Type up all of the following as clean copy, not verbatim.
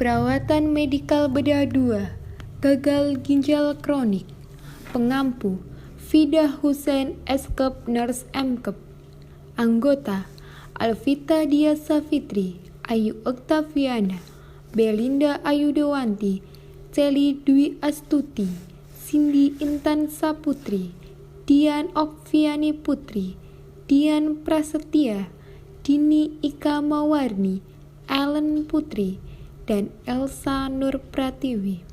Perawatan medikal bedah 2, gagal ginjal kronik. Pengampu, Fida Hussein Eskep Nurse Mkep. Anggota, Alvita Dia Safitri, Ayu Oktaviana, Belinda Ayudewanti, Celi Dwi Astuti, Cindy Intan Saputri, Dian Okviani Putri, Dian Prasetya, Dini Ika Mawarni, Ellen Putri, dan Elsa Nur Pratiwi.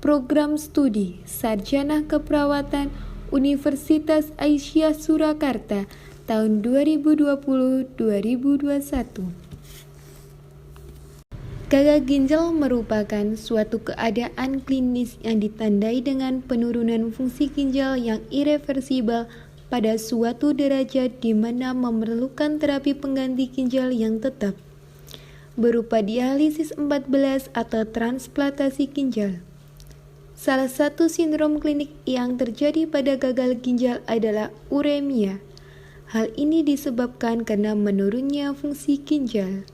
Program studi Sarjana Keperawatan Universitas Aisyah Surakarta tahun 2020-2021. Gagal ginjal merupakan suatu keadaan klinis yang ditandai dengan penurunan fungsi ginjal yang irreversibel pada suatu derajat di mana memerlukan terapi pengganti ginjal yang tetap, berupa dialisis 14 atau transplantasi ginjal. Salah satu sindrom klinik yang terjadi pada gagal ginjal adalah uremia. Hal ini disebabkan karena menurunnya fungsi ginjal.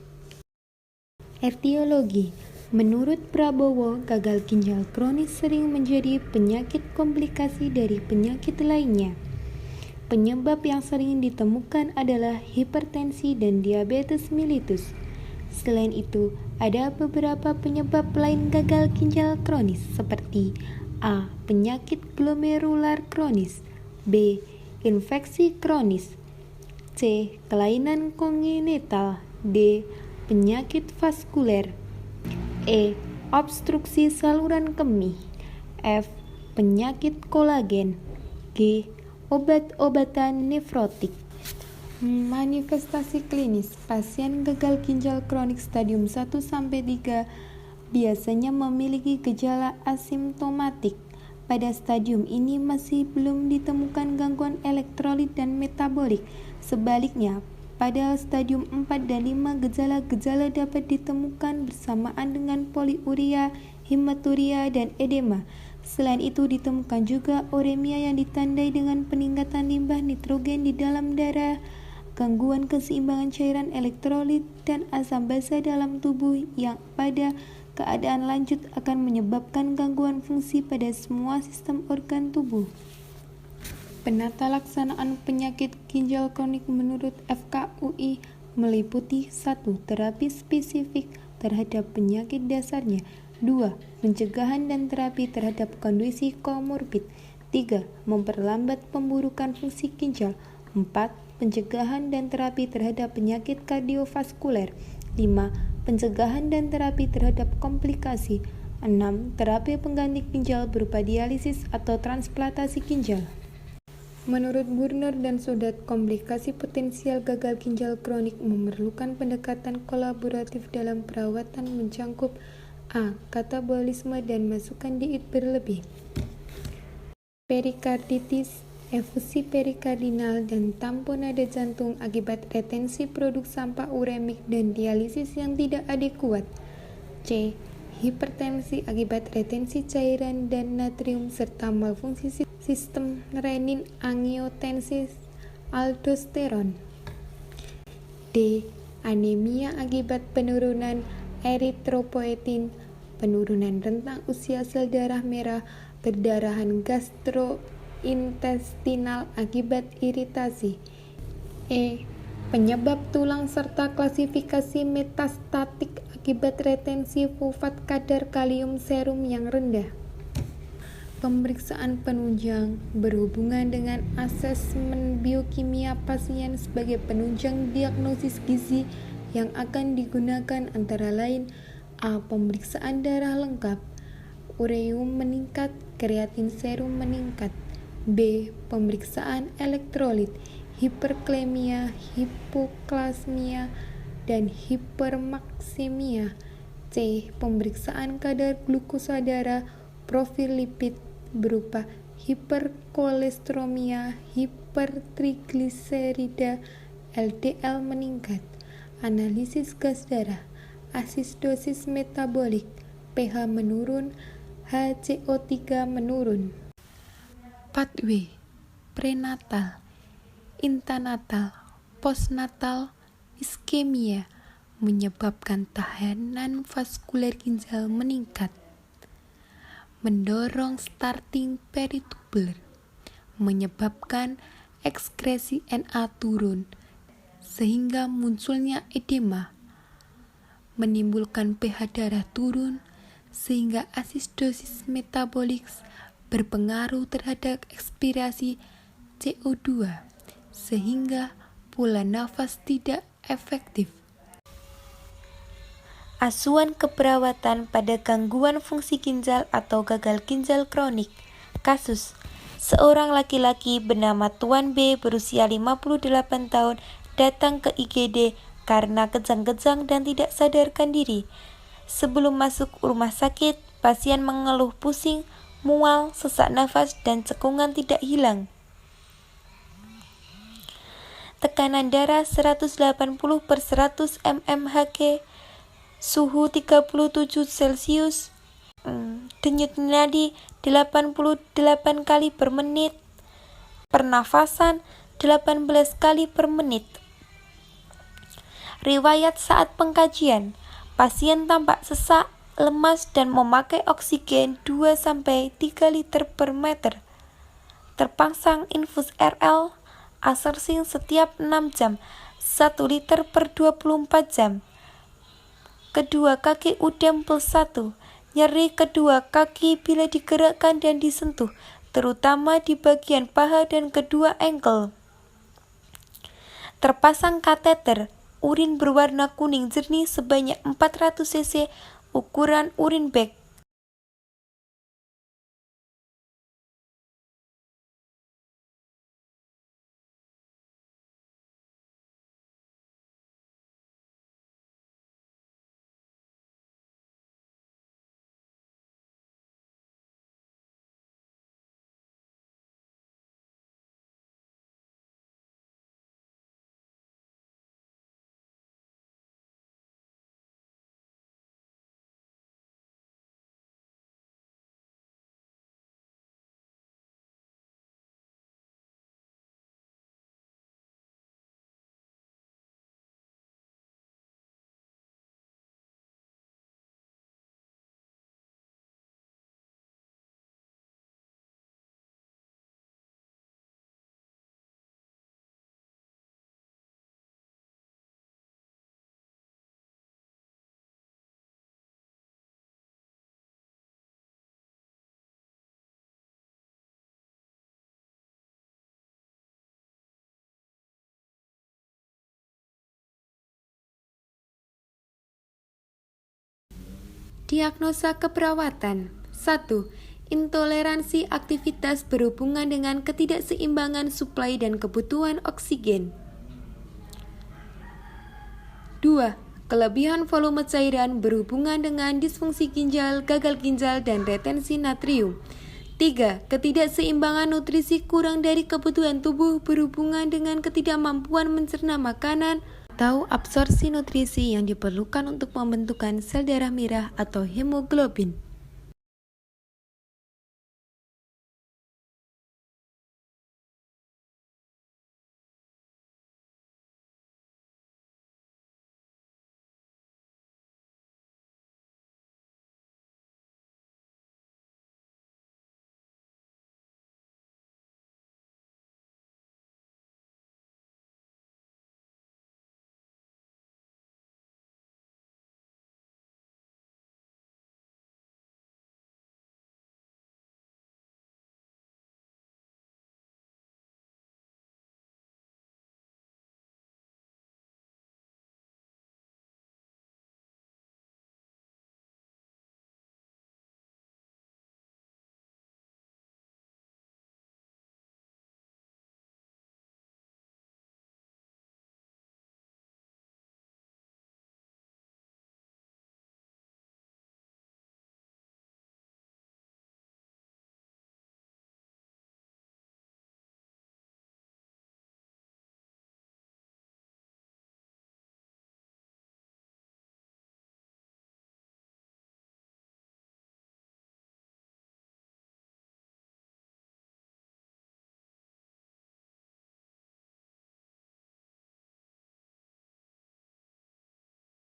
Etiologi. Menurut Prabowo, gagal ginjal kronis sering menjadi penyakit komplikasi dari penyakit lainnya. Penyebab yang sering ditemukan adalah hipertensi dan diabetes mellitus. Selain itu, ada beberapa penyebab lain gagal ginjal kronis seperti A. Penyakit glomerular kronis, B. Infeksi kronis, C. Kelainan kongenital, D. Penyakit vaskuler, E. Obstruksi saluran kemih, F. Penyakit kolagen, G. Obat-obatan nefrotik. Manifestasi klinis pasien gagal ginjal kronik stadium 1-3 biasanya memiliki gejala asimptomatik. Pada stadium ini masih belum ditemukan gangguan elektrolit dan metabolik. Sebaliknya, pada stadium 4 dan 5 gejala-gejala dapat ditemukan bersamaan dengan poliuria, hematuria, dan edema. Selain itu ditemukan juga uremia yang ditandai dengan peningkatan limbah nitrogen di dalam darah, gangguan keseimbangan cairan elektrolit, dan asam basa dalam tubuh yang pada keadaan lanjut akan menyebabkan gangguan fungsi pada semua sistem organ tubuh. Penata laksanaan penyakit ginjal kronik menurut FKUI meliputi 1. Terapi spesifik terhadap penyakit dasarnya, 2. Pencegahan dan terapi terhadap kondisi komorbid, 3. Memperlambat pemburukan fungsi ginjal, 4. Pencegahan dan terapi terhadap penyakit kardiovaskuler, 5. Pencegahan dan terapi terhadap komplikasi, 6. Terapi pengganti ginjal berupa dialisis atau transplantasi ginjal. Menurut Burner dan Sodat, komplikasi potensial gagal ginjal kronik memerlukan pendekatan kolaboratif dalam perawatan mencangkup A. Katabolisme dan masukan diet berlebih, perikarditis, efusi perikardinal, dan tamponade jantung akibat retensi produk sampah uremik dan dialisis yang tidak adekuat. C. Hipertensi akibat retensi cairan dan natrium serta malfungsi sistem renin angiotensin aldosteron. D. Anemia akibat penurunan eritropoetin, penurunan rentang usia sel darah merah, perdarahan gastrointestinal akibat iritasi. E. Penyebab tulang serta klasifikasi metastatik akibat retensi fosfat kadar kalium serum yang rendah. Pemeriksaan penunjang berhubungan dengan asesmen biokimia pasien sebagai penunjang diagnosis gizi yang akan digunakan antara lain A. Pemeriksaan darah lengkap, ureum meningkat, kreatin serum meningkat, B. Pemeriksaan elektrolit, hiperklemia, hipoklasmia, dan hipermaksemia, C. Pemeriksaan kadar glukosa darah, profil lipid berupa hiperkolesteremia, hipertrigliserida, LDL meningkat, analisis gas darah, asidosis metabolik, pH menurun, HCO3 menurun. Pathway prenatal, intanatal, postnatal, iskemia, menyebabkan tahanan vaskuler ginjal meningkat, mendorong starting peritubular, menyebabkan ekskresi Na turun, sehingga munculnya edema, menimbulkan pH darah turun, sehingga asidosis metabolik berpengaruh terhadap ekspirasi CO2, sehingga pola nafas tidak efektif. Asuhan keperawatan pada gangguan fungsi ginjal atau gagal ginjal kronik. Kasus: seorang laki-laki bernama Tuan B berusia 58 tahun datang ke IGD karena kejang-kejang dan tidak sadarkan diri. Sebelum masuk rumah sakit, pasien mengeluh pusing, mual, sesak nafas, dan cekungan tidak hilang. Tekanan darah 180/100 mmHg, suhu 37 Celcius, denyut nadi 88 kali per menit, pernafasan 18 kali per menit. Riwayat saat pengkajian, pasien tampak sesak, lemas, dan memakai oksigen 2-3 liter per meter. Terpasang infus RL, asarsin setiap 6 jam, 1 liter per 24 jam. Kedua kaki udem +1, nyeri kedua kaki bila digerakkan dan disentuh, terutama di bagian paha dan kedua ankle. Terpasang kateter, urin berwarna kuning jernih sebanyak 400 cc, ukuran urin bag. Diagnosa keperawatan. 1. Intoleransi aktivitas berhubungan dengan ketidakseimbangan suplai dan kebutuhan oksigen. 2. Kelebihan volume cairan berhubungan dengan disfungsi ginjal, gagal ginjal, dan retensi natrium. 3. Ketidakseimbangan nutrisi kurang dari kebutuhan tubuh berhubungan dengan ketidakmampuan mencerna makanan atau absorpsi nutrisi yang diperlukan untuk pembentukan sel darah merah atau hemoglobin.